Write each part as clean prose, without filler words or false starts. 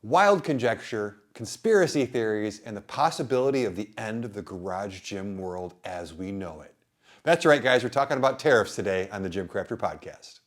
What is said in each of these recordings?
wild conjecture, conspiracy theories, and the possibility of the end of the garage gym world as we know it. That's right, guys, we're talking about tariffs today on the GymCrafter podcast.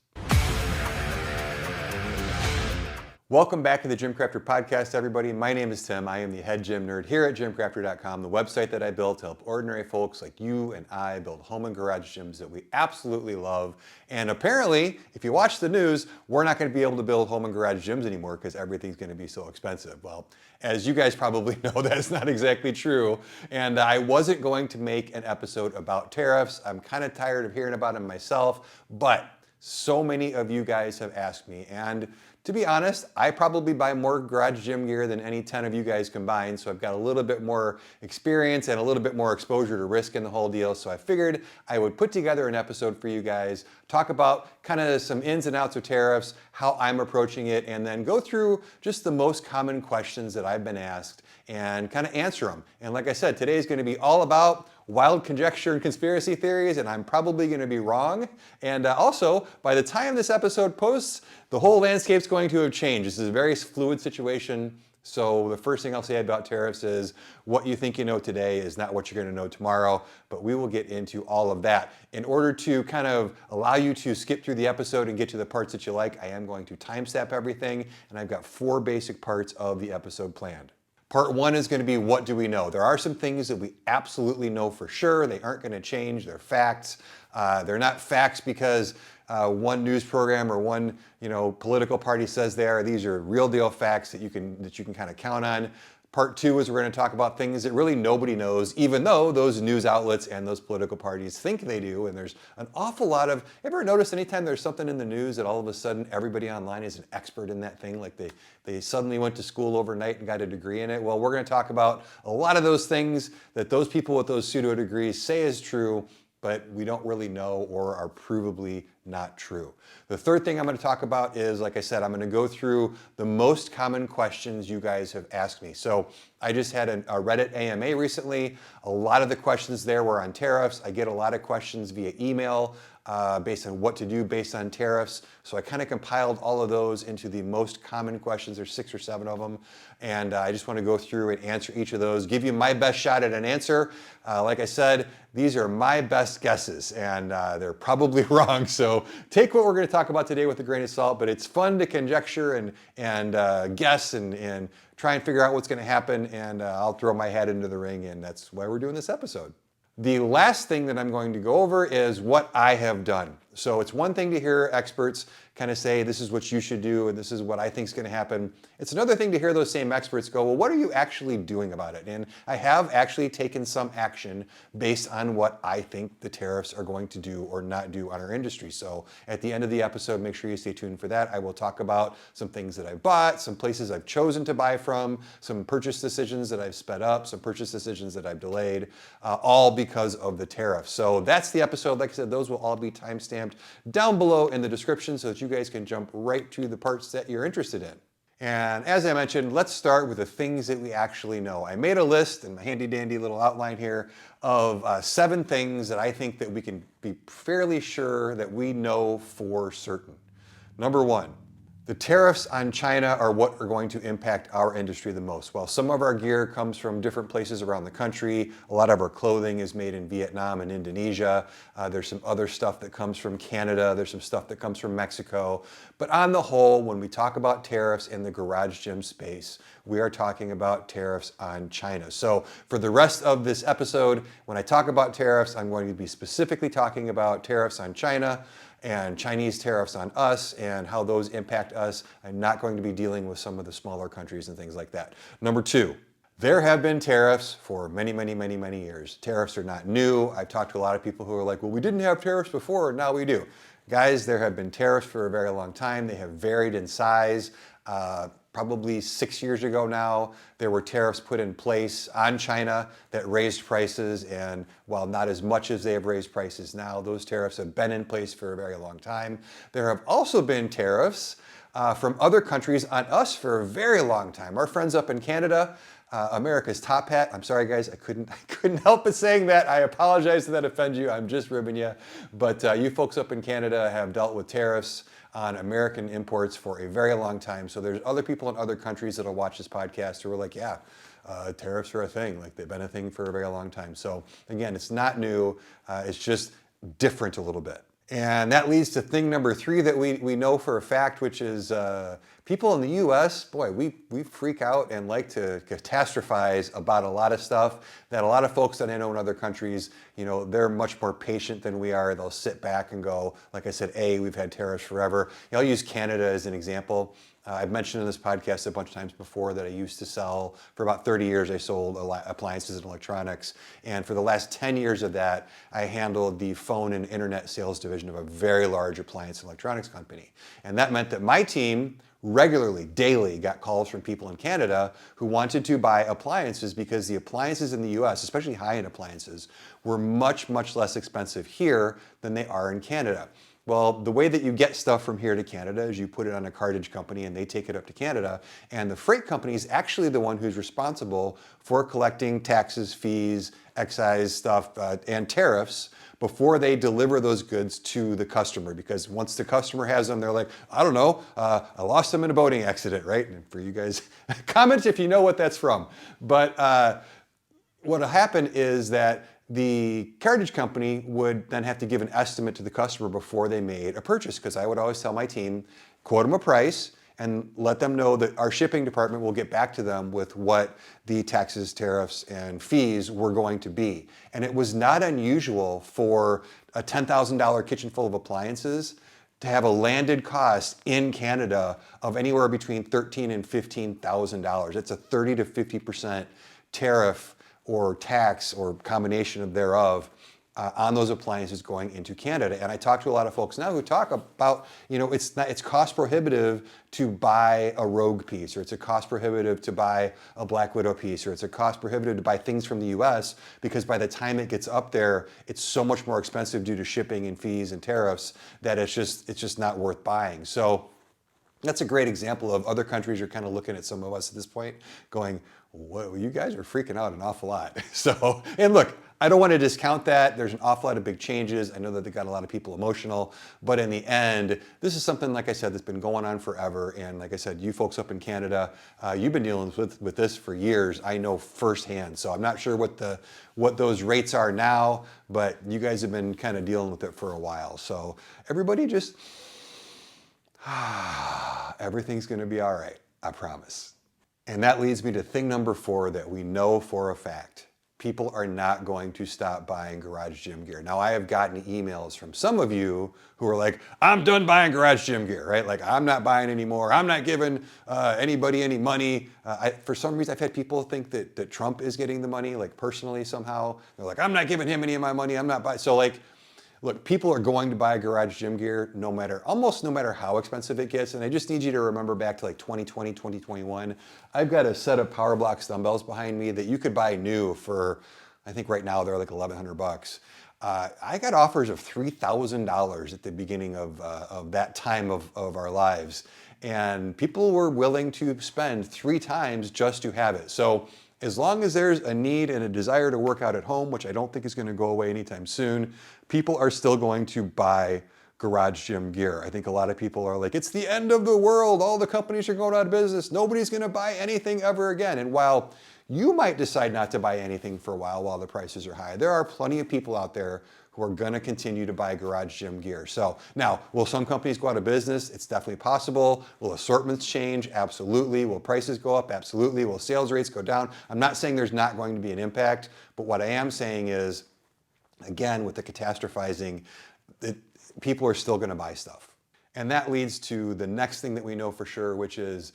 Welcome back to the GymCrafter podcast, everybody. My name is Tim. I am the head gym nerd here at GymCrafter.com, the website that I built to help ordinary folks like you and I build home and garage gyms that we absolutely love. And apparently, if you watch the news, we're not going to be able to build home and garage gyms anymore because everything's going to be so expensive. Well, as you guys probably know, that's not exactly true. And I wasn't going to make an episode about tariffs. I'm kind of tired of hearing about them myself, but so many of you guys have asked me, and to be honest, I probably buy more garage gym gear than any 10 of you guys combined, so I've got a little bit more experience and a little bit more exposure to risk in the whole deal, so I figured I would put together an episode for you guys, talk about kind of some ins and outs of tariffs, how I'm approaching it, and then go through just the most common questions that I've been asked and kind of answer them. And like I said, today is going to be all about wild conjecture and conspiracy theories, and I'm probably going to be wrong. And also, by the time this episode posts, the whole landscape's going to have changed. This is a very fluid situation. So the first thing I'll say about tariffs is what you think you know today is not what you're going to know tomorrow, but we will get into all of that. In order to kind of allow you to skip through the episode and get to the parts that you like, I am going to timestamp everything, and I've got 4 basic parts of the episode planned. Part 1 is going to be what do we know? There are some things that we absolutely know for sure. They aren't going to change. They're facts. They're not facts because one news program or one political party says they are. These are real deal facts that you can kind of count on. Part 2 is we're going to talk about things that really nobody knows, even though those news outlets and those political parties think they do. And there's an awful lot of, ever notice anytime there's something in the news that all of a sudden everybody online is an expert in that thing, like they suddenly went to school overnight and got a degree in it? Well, we're going to talk about a lot of those things that those people with those pseudo degrees say is true, but we don't really know or are provably not true. The third thing I'm going to talk about is, like I said, I'm going to go through the most common questions you guys have asked me. So I just had a Reddit AMA recently. A lot of the questions there were on tariffs. I get a lot of questions via email based on what to do based on tariffs. So I kind of compiled all of those into the most common questions. There's 6 or 7 of them. And I just want to go through and answer each of those, give you my best shot at an answer. Like I said, these are my best guesses, and they're probably wrong. So take what we're going to talk about today with a grain of salt, but it's fun to conjecture and guess and try and figure out what's going to happen, and I'll throw my hat into the ring, and that's why we're doing this episode. The last thing that I'm going to go over is what I have done. So it's one thing to hear experts kind of say, this is what you should do, and this is what I think is going to happen. It's another thing to hear those same experts go, well, what are you actually doing about it? And I have actually taken some action based on what I think the tariffs are going to do or not do on our industry. So at the end of the episode, make sure you stay tuned for that. I will talk about some things that I've bought, some places I've chosen to buy from, some purchase decisions that I've sped up, some purchase decisions that I've delayed, all because of the tariffs. So that's the episode. Like I said, those will all be timestamped down below in the description so that you guys can jump right to the parts that you're interested in. And as I mentioned, let's start with the things that we actually know. I made a list in my handy dandy little outline here of 7 things that I think that we can be fairly sure that we know for certain. Number 1, the tariffs on China are what are going to impact our industry the most. While some of our gear comes from different places around the country, a lot of our clothing is made in Vietnam and Indonesia. There's some other stuff that comes from Canada. There's some stuff that comes from Mexico. But on the whole, when we talk about tariffs in the garage gym space, we are talking about tariffs on China. So for the rest of this episode, when I talk about tariffs, I'm going to be specifically talking about tariffs on China and Chinese tariffs on us and how those impact us. I'm not going to be dealing with some of the smaller countries and things like that. Number 2, there have been tariffs for many, many, many, many years. Tariffs are not new. I've talked to a lot of people who are like, well, we didn't have tariffs before, now we do. Guys, there have been tariffs for a very long time. They have varied in size. Probably 6 years ago now, there were tariffs put in place on China that raised prices, and while not as much as they have raised prices now, those tariffs have been in place for a very long time. There have also been tariffs from other countries on us for a very long time. Our friends up in Canada, America's top hat. I'm sorry, guys, I couldn't help but saying that. I apologize if that offends you. I'm just ribbing you. But you folks up in Canada have dealt with tariffs on American imports for a very long time. So there's other people in other countries that'll watch this podcast who are like, yeah, tariffs are a thing. Like they've been a thing for a very long time. So again, it's not new. It's just different a little bit. And that leads to thing number 3 that we know for a fact, which is people in the US, boy, we freak out and like to catastrophize about a lot of stuff that a lot of folks that I know in other countries, they're much more patient than we are. They'll sit back and go, like I said, we've had tariffs forever. I'll use Canada as an example. I've mentioned in this podcast a bunch of times before that I used to sell, for about 30 years, I sold appliances and electronics. And for the last 10 years of that, I handled the phone and internet sales division of a very large appliance and electronics company. And that meant that my team regularly, daily, got calls from people in Canada who wanted to buy appliances because the appliances in the US, especially high-end appliances, were much, much less expensive here than they are in Canada. Well, the way that you get stuff from here to Canada is you put it on a cartage company and they take it up to Canada. And the freight company is actually the one who's responsible for collecting taxes, fees, excise stuff, and tariffs before they deliver those goods to the customer. Because once the customer has them, they're like, I don't know, I lost them in a boating accident, right? And for you guys, comment if you know what that's from. But what'll happen is that the cartage company would then have to give an estimate to the customer before they made a purchase, because I would always tell my team, quote them a price and let them know that our shipping department will get back to them with what the taxes, tariffs, and fees were going to be. And it was not unusual for a $10,000 kitchen full of appliances to have a landed cost in Canada of anywhere between $13,000 and $15,000. It's a 30 to 50% tariff or tax or combination of thereof on those appliances going into Canada. And I talk to a lot of folks now who talk about, it's cost prohibitive to buy a Rogue piece, or it's a cost prohibitive to buy a Black Widow piece, or it's a cost prohibitive to buy things from the US because by the time it gets up there, it's so much more expensive due to shipping and fees and tariffs that it's just not worth buying. So that's a great example of other countries are kind of looking at some of us at this point going, well, you guys are freaking out an awful lot. So, and look, I don't want to discount that. There's an awful lot of big changes. I know that they got a lot of people emotional, but in the end, this is something, like I said, that's been going on forever. And like I said, you folks up in Canada, you've been dealing with this for years. I know firsthand. So I'm not sure what those rates are now, but you guys have been kind of dealing with it for a while. So everybody just, everything's going to be all right. I promise. And that leads me to thing number 4 that we know for a fact. People are not going to stop buying garage gym gear. Now, I have gotten emails from some of you who are like, I'm done buying garage gym gear, right? Like, I'm not buying anymore. I'm not giving anybody any money. For some reason, I've had people think that Trump is getting the money, like personally somehow. They're like, I'm not giving him any of my money. I'm not buying. So like, look, people are going to buy garage gym gear almost no matter how expensive it gets. And I just need you to remember back to like 2020, 2021. I've got a set of Power Blocks dumbbells behind me that you could buy new for, I think right now they're like $1,100. I got offers of $3,000 at the beginning of that time of our lives. And people were willing to spend 3 times just to have it. So as long as there's a need and a desire to work out at home, which I don't think is going to go away anytime soon, people are still going to buy garage gym gear. I think a lot of people are like, it's the end of the world. All the companies are going out of business. Nobody's going to buy anything ever again. And while you might decide not to buy anything for a while the prices are high, there are plenty of people out there who are going to continue to buy garage gym gear. So now, will some companies go out of business? It's definitely possible. Will assortments change? Absolutely. Will prices go up? Absolutely. Will sales rates go down? I'm not saying there's not going to be an impact, but what I am saying is, again, with the catastrophizing, people are still going to buy stuff. And that leads to the next thing that we know for sure, which is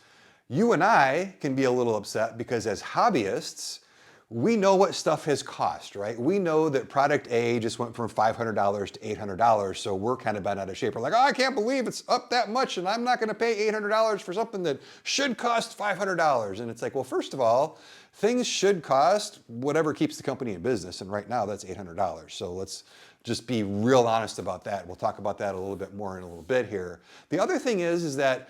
you and I can be a little upset because as hobbyists, we know what stuff has cost, right? We know that product A just went from $500 to $800, so we're kind of bent out of shape. We're like, oh, I can't believe it's up that much and I'm not gonna pay $800 for something that should cost $500. And it's like, well, first of all, things should cost whatever keeps the company in business, and right now that's $800. So let's just be real honest about that. We'll talk about that a little bit more in a little bit here. The other thing is that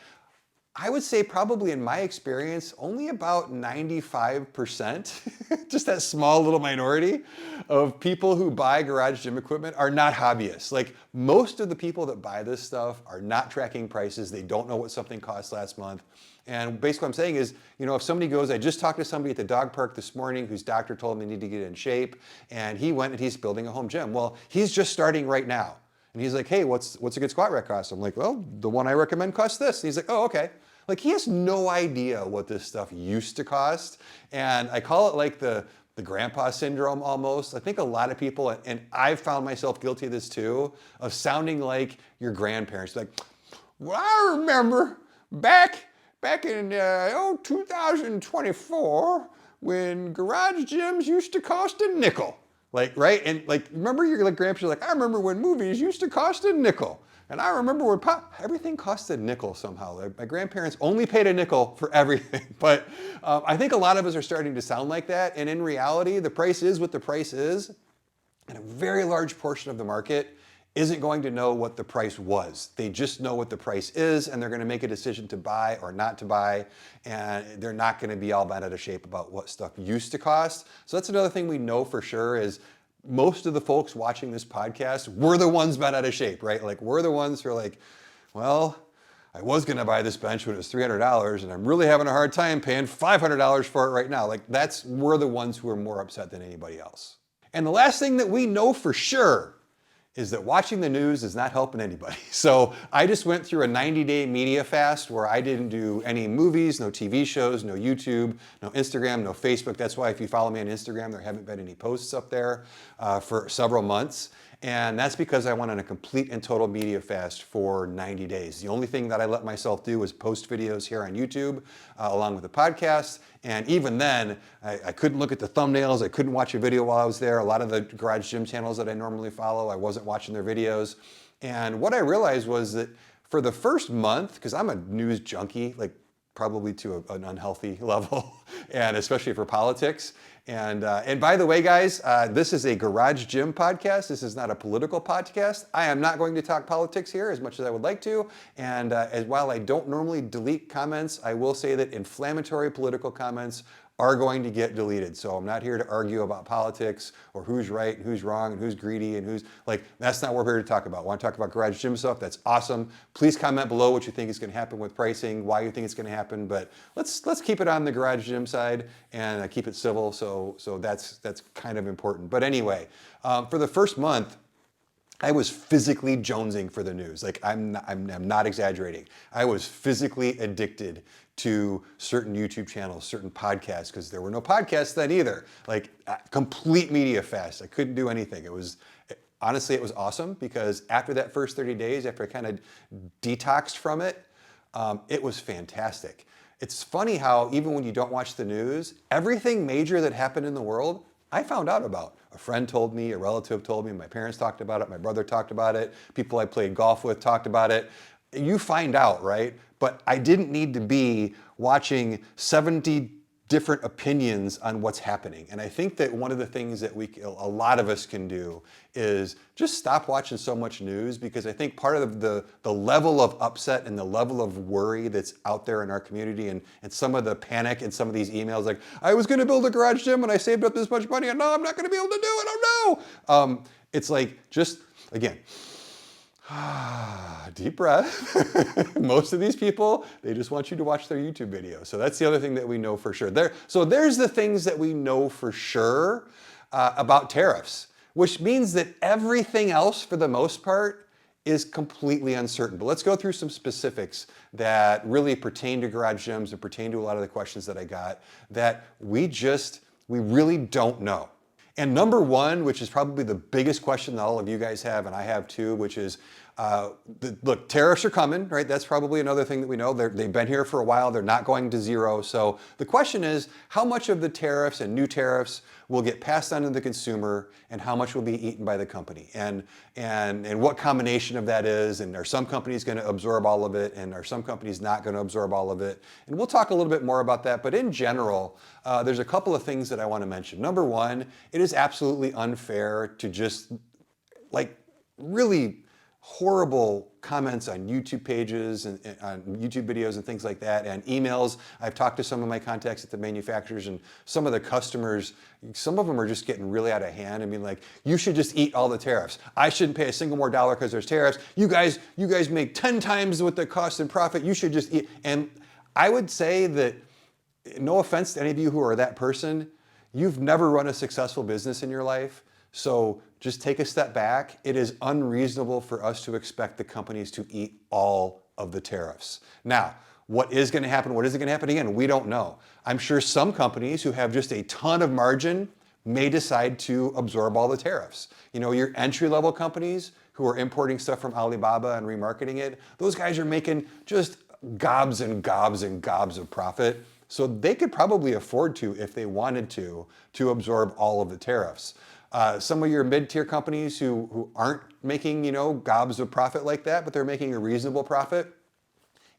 I would say probably in my experience, only about 95%, just that small little minority of people who buy garage gym equipment are not hobbyists. Like most of the people that buy this stuff are not tracking prices. They don't know what something cost last month. And basically what I'm saying is, if somebody goes, I just talked to somebody at the dog park this morning whose doctor told him they need to get in shape, and he went and he's building a home gym. Well, he's just starting right now. And he's like, hey, what's a good squat rack cost? I'm like, well, the one I recommend costs this. And he's like, oh, okay. Like he has no idea what this stuff used to cost. And I call it like the grandpa syndrome almost. I think a lot of people, and I've found myself guilty of this too, of sounding like your grandparents. Like, well, I remember back in 2024 when garage gyms used to cost a nickel. Like, right? And like, remember your like grandparents like, I remember when movies used to cost a nickel. And I remember when everything cost a nickel somehow. Like, my grandparents only paid a nickel for everything. But I think a lot of us are starting to sound like that. And in reality, the price is what the price is. And a very large portion of the market isn't going to know what the price was. They just know what the price is, and they're going to make a decision to buy or not to buy, and they're not going to be all bent out of shape about what stuff used to cost. So that's another thing we know for sure is most of the folks watching this podcast, we're the ones bent out of shape, right? Like we're the ones who are like, well, I was going to buy this bench when it was $300, and I'm really having a hard time paying $500 for it right now. Like we're the ones who are more upset than anybody else. And the last thing that we know for sure is that watching the news is not helping anybody. So I just went through a 90-day media fast where I didn't do any movies, no TV shows, no YouTube, no Instagram, no Facebook. That's why if you follow me on Instagram, there haven't been any posts up there for several months. And that's because I went on a complete and total media fast for 90 days. The only thing that I let myself do was post videos here on YouTube along with the podcast. And even then, I couldn't look at the thumbnails. I couldn't watch a video while I was there. A lot of the garage gym channels that I normally follow, I wasn't watching their videos. And what I realized was that for the first month, because I'm a news junkie, like probably to an unhealthy level, and especially for politics. And by the way, guys, this is a garage gym podcast. This is not a political podcast. I am not going to talk politics here as much as I would like to. And as while I don't normally delete comments, I will say that inflammatory political comments are going to get deleted. So I'm not here to argue about politics or who's right and who's wrong and who's greedy and who's like, that's not what we're here to talk about. I want to talk about garage gym stuff. That's awesome. Please comment below what you think is going to happen with pricing, why you think it's going to happen. But let's keep it on the garage gym side and keep it civil. So that's kind of important. But anyway, for the first month, I was physically jonesing for the news. Like I'm not exaggerating. I was physically addicted to certain YouTube channels, certain podcasts, because there were no podcasts then either. Like complete media fast. I couldn't do anything. Honestly, it was awesome because after that first 30 days, after I kind of detoxed from it, it was fantastic. It's funny how even when you don't watch the news, everything major that happened in the world, I found out about. A friend told me, a relative told me, my parents talked about it, my brother talked about it, people I played golf with talked about it. You find out, right? But I didn't need to be watching 70 different opinions on what's happening. And I think that one of the things that a lot of us can do is just stop watching so much news, because I think part of the level of upset and the level of worry that's out there in our community and some of the panic in some of these emails, like, I was gonna build a garage gym and I saved up this much money and no, I'm not gonna be able to do it, oh no! It's like, just, again, deep breath. Most of these people, they just want you to watch their YouTube video. So that's the other thing that we know for sure. So there's the things that we know for sure about tariffs, which means that everything else, for the most part, is completely uncertain. But let's go through some specifics that really pertain to garage gyms and pertain to a lot of the questions that I got that we really don't know. And number one, which is probably the biggest question that all of you guys have, and I have too, which is, look, tariffs are coming, right? That's probably another thing that we know. They've been here for a while. They're not going to zero. So the question is, how much of the tariffs and new tariffs will get passed on to the consumer, and how much will be eaten by the company? And what combination of that is, and are some companies going to absorb all of it, and are some companies not going to absorb all of it? And we'll talk a little bit more about that. But in general, there's a couple of things that I want to mention. Number one, it is absolutely unfair to just like really horrible comments on YouTube pages and on YouTube videos and things like that, and emails. I've talked to some of my contacts at the manufacturers, and some of the customers, some of them are just getting really out of hand and being like, you should just eat all the tariffs. I shouldn't pay a single more dollar because there's tariffs. You guys make 10 times what the cost and profit. You should just eat. And I would say that, no offense to any of you who are that person, you've never run a successful business in your life. So just take a step back. It is unreasonable for us to expect the companies to eat all of the tariffs. Now, what is going to happen? What isn't going to happen? Again, we don't know. I'm sure some companies who have just a ton of margin may decide to absorb all the tariffs. You know, your entry-level companies who are importing stuff from Alibaba and remarketing it, those guys are making just gobs and gobs and gobs of profit. So they could probably afford to, if they wanted to absorb all of the tariffs. Some of your mid-tier companies who aren't making, gobs of profit like that, but they're making a reasonable profit,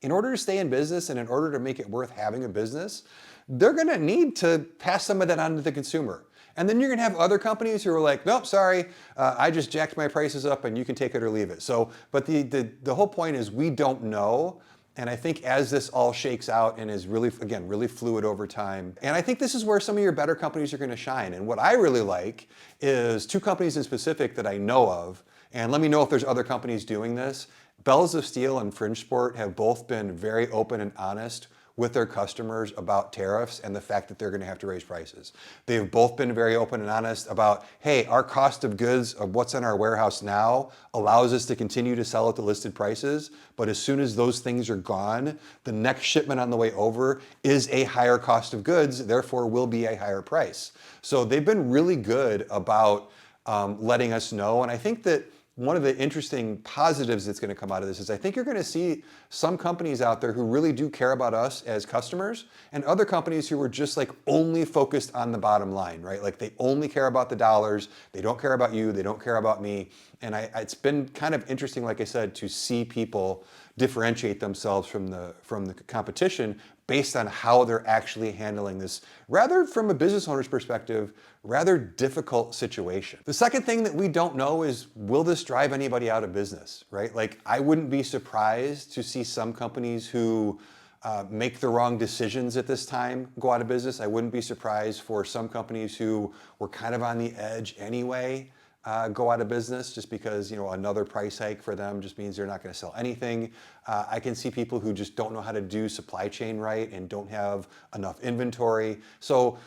in order to stay in business and in order to make it worth having a business, they're gonna need to pass some of that on to the consumer. And then you're gonna have other companies who are like, nope, sorry, I just jacked my prices up and you can take it or leave it. So, but the whole point is we don't know. And I think as this all shakes out and is really, again, really fluid over time, and I think this is where some of your better companies are gonna shine. And what I really like is two companies in specific that I know of, and let me know if there's other companies doing this. Bells of Steel and Fringe Sport have both been very open and honest with their customers about tariffs and the fact that they're going to have to raise prices. They've both been very open and honest about, hey, our cost of goods of what's in our warehouse now allows us to continue to sell at the listed prices, but as soon as those things are gone, the next shipment on the way over is a higher cost of goods, therefore will be a higher price. So they've been really good about letting us know, and I think that one of the interesting positives that's going to come out of this is I think you're going to see some companies out there who really do care about us as customers, and other companies who are just like only focused on the bottom line, right? Like they only care about the dollars. They don't care about you. They don't care about me. And it's been kind of interesting, like I said, to see people differentiate themselves from the competition based on how they're actually handling this, rather from a business owner's perspective, rather difficult situation. The second thing that we don't know is, will this drive anybody out of business, right? Like I wouldn't be surprised to see some companies who make the wrong decisions at this time go out of business. I wouldn't be surprised for some companies who were kind of on the edge anyway go out of business, just because another price hike for them just means they're not going to sell anything. I can see people who just don't know how to do supply chain right and don't have enough inventory. So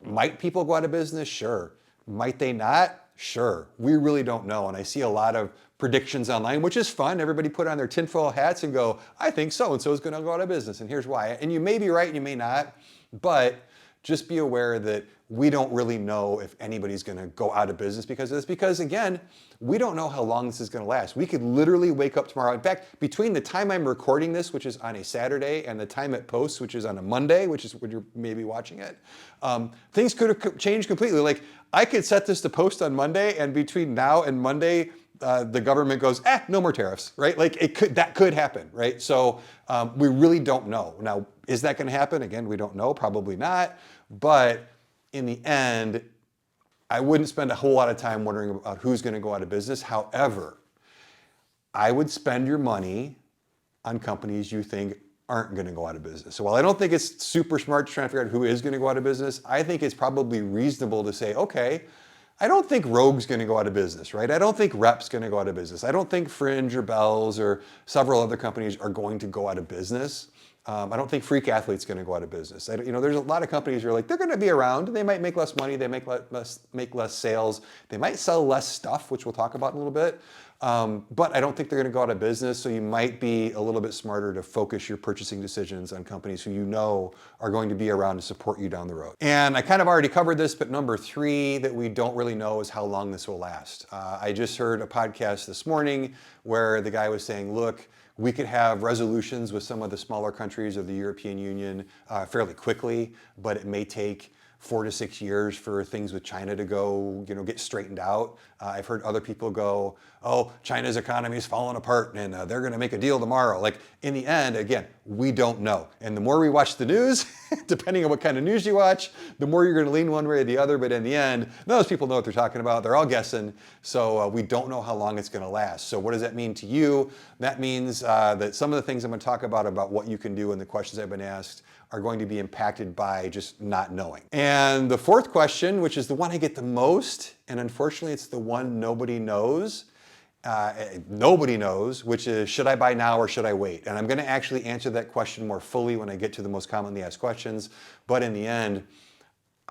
might people go out of business? Sure. Might they not? Sure. We really don't know. And I see a lot of predictions online, which is fun. Everybody put on their tinfoil hats and go, I think so-and-so is going to go out of business, and here's why. And you may be right and you may not, but just be aware that we don't really know if anybody's going to go out of business because of this, because again, we don't know how long this is going to last. We could literally wake up tomorrow. In fact, between the time I'm recording this, which is on a Saturday, and the time it posts, which is on a Monday, which is when you're maybe watching it, things could have changed completely. Like I could set this to post on Monday, and between now and Monday, the government goes, no more tariffs, right? Like that could happen, right? So we really don't know. Now, is that going to happen? Again, we don't know, probably not. But in the end, I wouldn't spend a whole lot of time wondering about who's going to go out of business. However, I would spend your money on companies you think aren't going to go out of business. So while I don't think it's super smart to try and figure out who is going to go out of business, I think it's probably reasonable to say, okay, I don't think Rogue's going to go out of business, right? I don't think Rep's going to go out of business. I don't think Fringe or Bells or several other companies are going to go out of business. I don't think Freak Athlete's going to go out of business. There's a lot of companies who are like, they're going to be around. They might make less money. They make less sales. They might sell less stuff, which we'll talk about in a little bit. But I don't think they're going to go out of business. So you might be a little bit smarter to focus your purchasing decisions on companies who you know are going to be around to support you down the road. And I kind of already covered this, but number 3 that we don't really know is how long this will last. I just heard a podcast this morning where the guy was saying, look, we could have resolutions with some of the smaller countries of the European Union fairly quickly, but it may take 4 to 6 years for things with China to go, get straightened out. I've heard other people go, oh, China's economy is falling apart and they're going to make a deal tomorrow. Like in the end, again, we don't know. And the more we watch the news, depending on what kind of news you watch, the more you're going to lean one way or the other. But in the end, none of those people know what they're talking about. They're all guessing. So we don't know how long it's going to last. So what does that mean to you? That means that some of the things I'm going to talk about what you can do and the questions I've been asked are going to be impacted by just not knowing. And the fourth question, which is the one I get the most, and unfortunately it's the one nobody knows, which is, should I buy now or should I wait? And I'm going to actually answer that question more fully when I get to the most commonly asked questions. But in the end,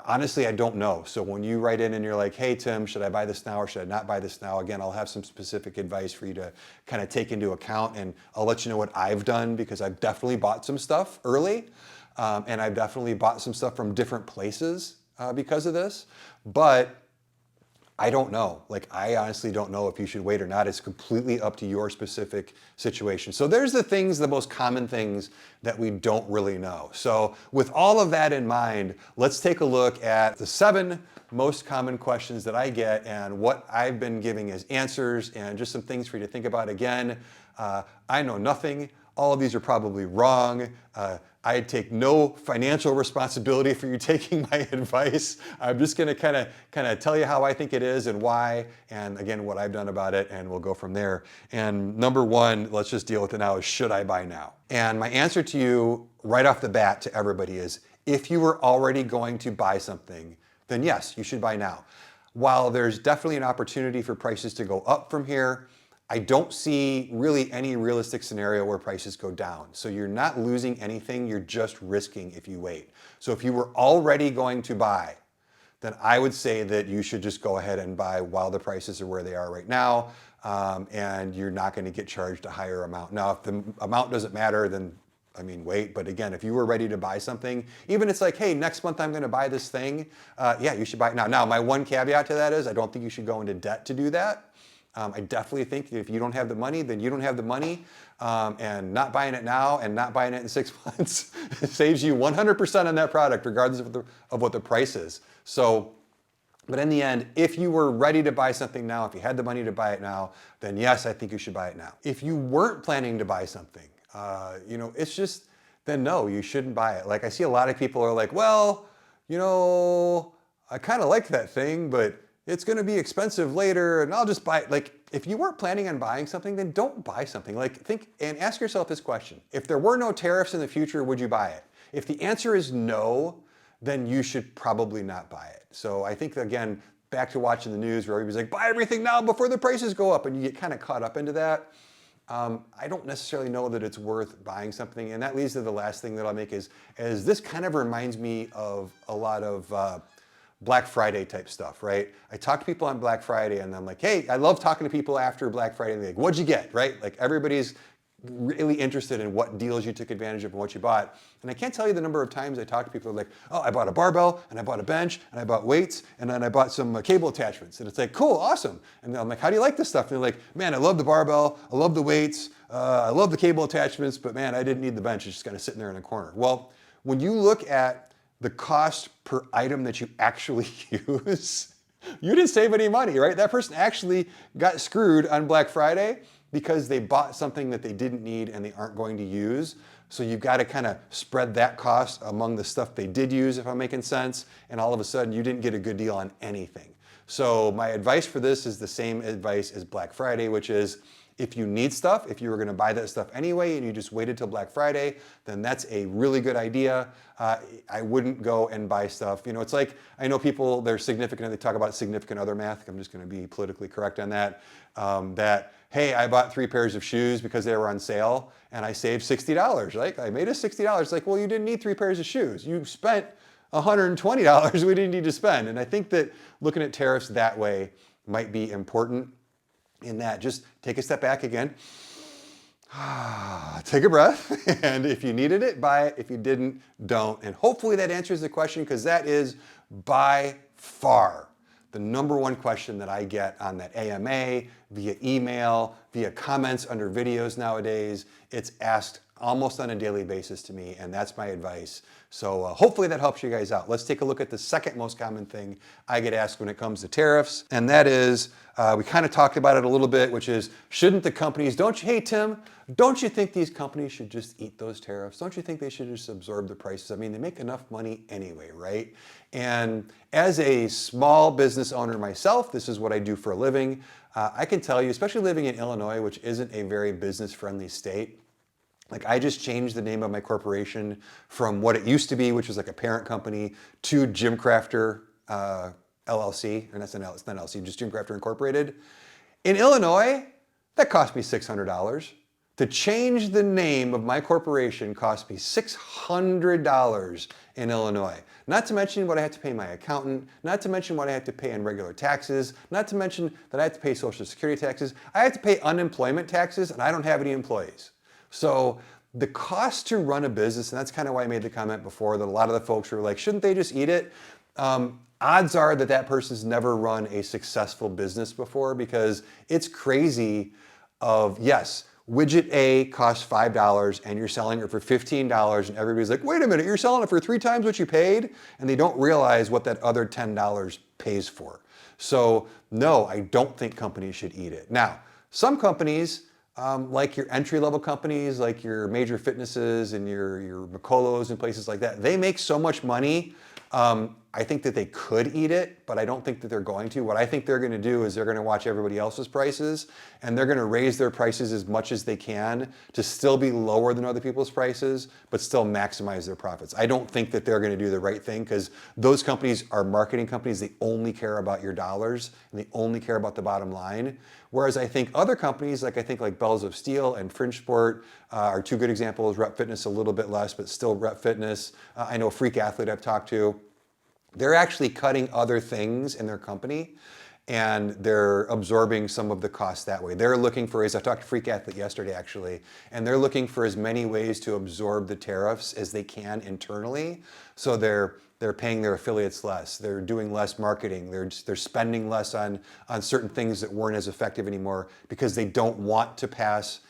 honestly, I don't know. So when you write in and you're like, hey, Tim, should I buy this now or should I not buy this now? Again, I'll have some specific advice for you to kind of take into account, and I'll let you know what I've done, because I've definitely bought some stuff early. And I've definitely bought some stuff from different places because of this, but I don't know. Like, I honestly don't know if you should wait or not. It's completely up to your specific situation. So there's the most common things that we don't really know. So with all of that in mind, let's take a look at the 7 most common questions that I get and what I've been giving as answers, and just some things for you to think about. Again, I know nothing. All of these are probably wrong. I take no financial responsibility for you taking my advice. I'm just going to kind of tell you how I think it is and why, and again, what I've done about it, and we'll go from there. And number 1, let's just deal with it now, is should I buy now? And my answer to you right off the bat to everybody is, if you were already going to buy something, then yes, you should buy now. While there's definitely an opportunity for prices to go up from here, I don't see really any realistic scenario where prices go down. So you're not losing anything, you're just risking if you wait. So if you were already going to buy, then I would say that you should just go ahead and buy while the prices are where they are right now, and you're not going to get charged a higher amount. Now, if the amount doesn't matter, then wait. But again, if you were ready to buy something, even it's like, hey, next month I'm going to buy this thing, yeah, you should buy it now. Now, my one caveat to that is I don't think you should go into debt to do that. I definitely think if you don't have the money, then you don't have the money, and not buying it now and not buying it in 6 months saves you 100% on that product, regardless of what the price is. So, but in the end, if you were ready to buy something now, if you had the money to buy it now, then yes, I think you should buy it now. If you weren't planning to buy something, it's just, then no, you shouldn't buy it. Like, I see a lot of people are like, well, I kind of like that thing, but it's going to be expensive later and I'll just buy it. Like, if you weren't planning on buying something, then don't buy something. Like, think and ask yourself this question. If there were no tariffs in the future, would you buy it? If the answer is no, then you should probably not buy it. So I think, again, back to watching the news where everybody's like, buy everything now before the prices go up, and you get kind of caught up into that. I don't necessarily know that it's worth buying something. And that leads to the last thing that I'll make is this kind of reminds me of a lot of Black Friday type stuff, right? I talk to people on Black Friday and I'm like, hey, I love talking to people after Black Friday, and they're like, what'd you get, right? Like, everybody's really interested in what deals you took advantage of and what you bought. And I can't tell you the number of times I talk to people like, oh, I bought a barbell and I bought a bench and I bought weights and then I bought some cable attachments. And it's like, cool, awesome. And then I'm like, how do you like this stuff? And they're like, man, I love the barbell, I love the weights, I love the cable attachments, but man, I didn't need the bench. It's just kind of sitting there in a corner. Well, when you look at the cost per item that you actually use, you didn't save any money, right? That person actually got screwed on Black Friday because they bought something that they didn't need and they aren't going to use. So you've got to kind of spread that cost among the stuff they did use, if I'm making sense. And all of a sudden you didn't get a good deal on anything. So my advice for this is the same advice as Black Friday, which is, if you need stuff, if you were going to buy that stuff anyway and you just waited till Black Friday, then that's a really good idea. I wouldn't go and buy stuff. It's like, I know people, they're significant, they talk about significant other math. I'm just going to be politically correct on that. Hey, I bought 3 pairs of shoes because they were on sale and I saved $60. Like, I made us $60. Like, well, you didn't need 3 pairs of shoes. You spent $120 we didn't need to spend. And I think that looking at tariffs that way might be important. In that, just take a step back again, take a breath, and if you needed it, buy it. If you didn't, don't. And hopefully that answers the question, because that is by far the number one question that I get on that AMA, via email, via comments under videos nowadays. It's asked almost on a daily basis to me, and that's my advice. So hopefully that helps you guys out. Let's take a look at the second most common thing I get asked when it comes to tariffs, and that is, we kind of talked about it a little bit, which is, shouldn't the companies, hey Tim, don't you think these companies should just eat those tariffs? Don't you think they should just absorb the prices? I mean, they make enough money anyway, right? And as a small business owner myself, this is what I do for a living. I can tell you, especially living in Illinois, which isn't a very business-friendly state, like I just changed the name of my corporation from what it used to be, which was like a parent company, to GymCrafter LLC, or it's not LLC, just GymCrafter Incorporated. In Illinois, that cost me $600. To change the name of my corporation cost me $600 in Illinois. Not to mention what I had to pay my accountant, not to mention what I had to pay in regular taxes, not to mention that I had to pay Social Security taxes. I had to pay unemployment taxes, and I don't have any employees. So the cost to run a business, and that's kind of why I made the comment before that a lot of the folks were like, shouldn't they just eat it? Odds are that that person's never run a successful business before, because it's crazy of, yes, widget A costs $5 and you're selling it for $15, and everybody's like, wait a minute, you're selling it for 3 times what you paid? And they don't realize what that other $10 pays for. So no, I don't think companies should eat it. Now, some companies, like your entry-level companies, like your major fitnesses and your Macolos and places like that, they make so much money. I think that they could eat it, but I don't think that they're going to. What I think they're going to do is they're going to watch everybody else's prices, and they're going to raise their prices as much as they can to still be lower than other people's prices, but still maximize their profits. I don't think that they're going to do the right thing, because those companies are marketing companies. They only care about your dollars, and they only care about the bottom line. Whereas I think other companies, like Bells of Steel and Fringe Sport, are 2 good examples. Rep Fitness a little bit less, but still Rep Fitness. I know Freak Athlete I've talked to. They're actually cutting other things in their company, and they're absorbing some of the costs that way. They're looking for ways, I talked to Freak Athlete yesterday actually, and they're looking for as many ways to absorb the tariffs as they can internally. So they're paying their affiliates less, they're doing less marketing, they're spending less on certain things that weren't as effective anymore, because they don't want to pass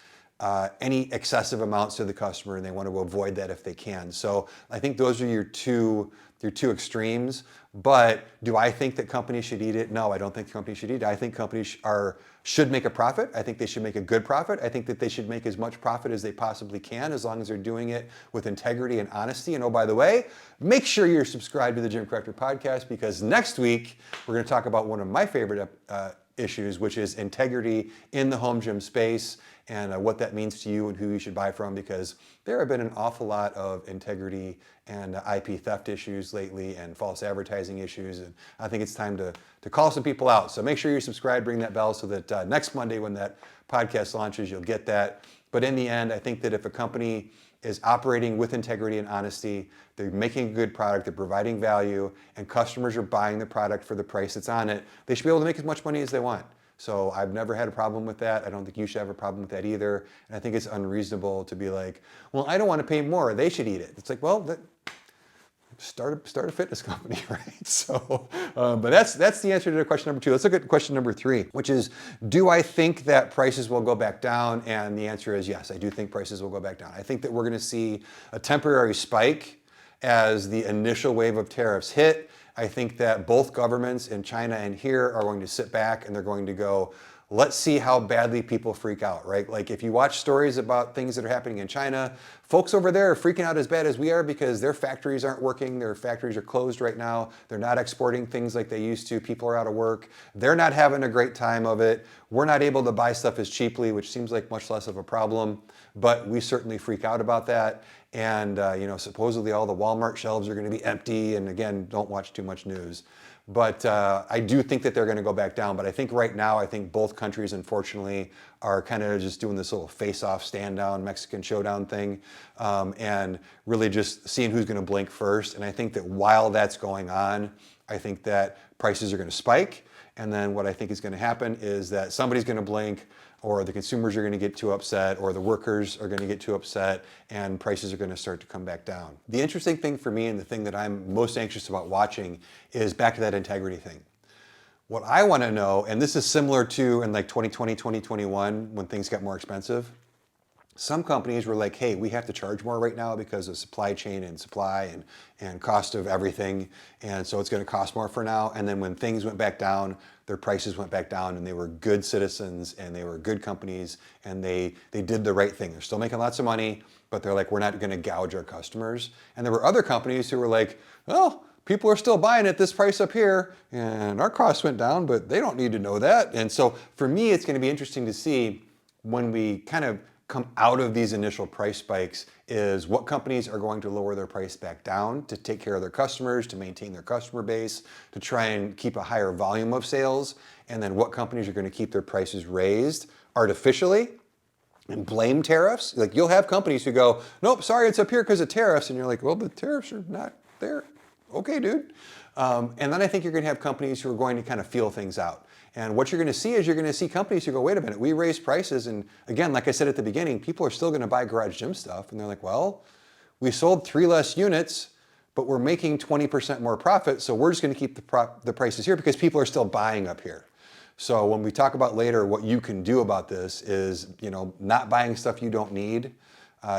any excessive amounts to the customer, and they want to avoid that if they can. So I think those are your two extremes. But do I think that companies should eat it? No, I don't think companies should eat it. I think companies should make a profit. I think they should make a good profit. I think that they should make as much profit as they possibly can, as long as they're doing it with integrity and honesty. And oh, by the way, make sure you're subscribed to the GymCrafter podcast, because next week we're going to talk about one of my favorite issues, which is integrity in the home gym space, and what that means to you and who you should buy from, because there have been an awful lot of integrity and IP theft issues lately, and false advertising issues, and I think it's time to call some people out. So make sure you're subscribed, ring that bell, so that next Monday when that podcast launches, you'll get that. But in the end, I think that if a company is operating with integrity and honesty, they're making a good product, they're providing value, and customers are buying the product for the price that's on it, they should be able to make as much money as they want. So I've never had a problem with that. I don't think you should have a problem with that either. And I think it's unreasonable to be like, well, I don't want to pay more, they should eat it. It's like, well, start a fitness company, right? So, but that's the answer to question number 2. Let's look at question number 3, which is, do I think that prices will go back down? And the answer is yes, I do think prices will go back down. I think that we're going to see a temporary spike as the initial wave of tariffs hit. I think that both governments in China and here are going to sit back, and they're going to go, let's see how badly people freak out, right? Like if you watch stories about things that are happening in China, folks over there are freaking out as bad as we are, because their factories aren't working, their factories are closed right now, they're not exporting things like they used to, people are out of work, they're not having a great time of it, we're not able to buy stuff as cheaply, which seems like much less of a problem, but we certainly freak out about that. And supposedly all the Walmart shelves are going to be empty, and again, don't watch too much news. But I do think that they're going to go back down. But I think right now, I think both countries, unfortunately, are kind of just doing this little face-off, stand-down, Mexican showdown thing, and really just seeing who's going to blink first. And I think that while that's going on, I think that prices are going to spike. And then what I think is going to happen is that somebody's going to blink, or the consumers are going to get too upset, or the workers are going to get too upset, and prices are going to start to come back down. The interesting thing for me, and the thing that I'm most anxious about watching, is back to that integrity thing. What I want to know, and this is similar to in like 2020, 2021, when things got more expensive, Some companies were like, hey, we have to charge more right now because of supply chain and supply and cost of everything. And so it's going to cost more for now. And then when things went back down, their prices went back down, and they were good citizens and they were good companies, and they did the right thing. They're still making lots of money, but they're like, we're not going to gouge our customers. And there were other companies who were like, well, people are still buying at this price up here, and our costs went down, but they don't need to know that. And so for me, it's going to be interesting to see when we kind of come out of these initial price spikes is what companies are going to lower their price back down to take care of their customers, to maintain their customer base, to try and keep a higher volume of sales, and then what companies are going to keep their prices raised artificially and blame tariffs. Like, you'll have companies who go, nope, sorry, it's up here because of tariffs, and you're like, well, the tariffs are not there. Okay, dude. And then I think you're going to have companies who are going to kind of feel things out. And what you're going to see is you're going to see companies who go, wait a minute, we raised prices. And again, like I said at the beginning, people are still going to buy garage gym stuff. And they're like, well, we sold 3 less units, but we're making 20% more profit. So we're just going to keep the prices here because people are still buying up here. So when we talk about later what you can do about this is, not buying stuff you don't need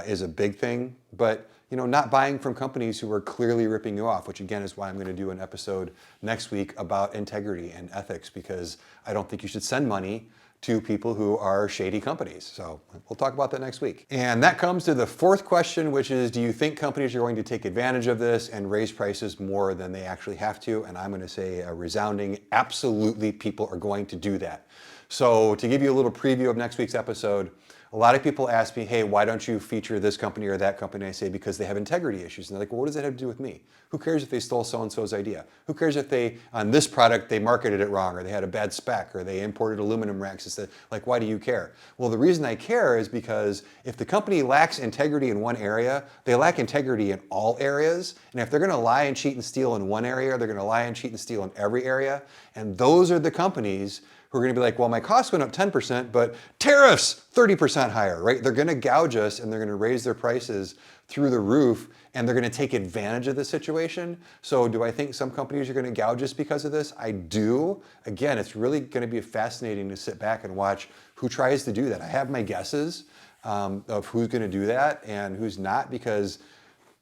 is a big thing. But not buying from companies who are clearly ripping you off, which again is why I'm going to do an episode next week about integrity and ethics, because I don't think you should send money to people who are shady companies. So we'll talk about that next week. And that comes to the fourth question, which is, do you think companies are going to take advantage of this and raise prices more than they actually have to? And I'm going to say a resounding, absolutely, people are going to do that. So to give you a little preview of next week's episode, a lot of people ask me, hey, why don't you feature this company or that company? I say, because they have integrity issues. And they're like, well, what does that have to do with me? Who cares if they stole so-and-so's idea? Who cares if on this product, they marketed it wrong, or they had a bad spec, or they imported aluminum racks instead? Like, why do you care? Well, the reason I care is because if the company lacks integrity in one area, they lack integrity in all areas. And if they're going to lie and cheat and steal in one area, they're going to lie and cheat and steal in every area. And those are the companies who are going to be like, well, my costs went up 10%, but tariffs 30% higher, right? They're going to gouge us, and they're going to raise their prices through the roof, and they're going to take advantage of the situation. So do I think some companies are going to gouge us because of this? I do. Again, it's really going to be fascinating to sit back and watch who tries to do that. I have my guesses of who's going to do that and who's not, because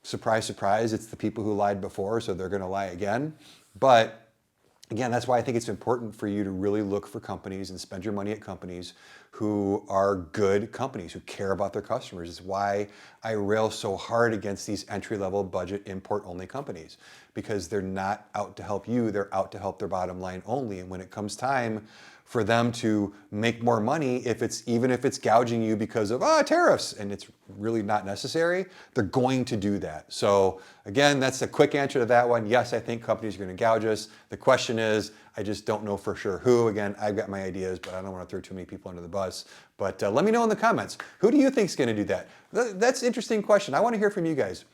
surprise, surprise, it's the people who lied before, so they're going to lie again. But again, that's why I think it's important for you to really look for companies and spend your money at companies who are good companies, who care about their customers. It's why I rail so hard against these entry-level budget import-only companies, because they're not out to help you, they're out to help their bottom line only. And when it comes time for them to make more money, even if it's gouging you because of tariffs, and it's really not necessary, they're going to do that. So again, that's a quick answer to that one. Yes, I think companies are going to gouge us. The question is, I just don't know for sure who. Again, I've got my ideas, but I don't want to throw too many people under the bus. But let me know in the comments, who do you think is going to do that? That's an interesting question. I want to hear from you guys.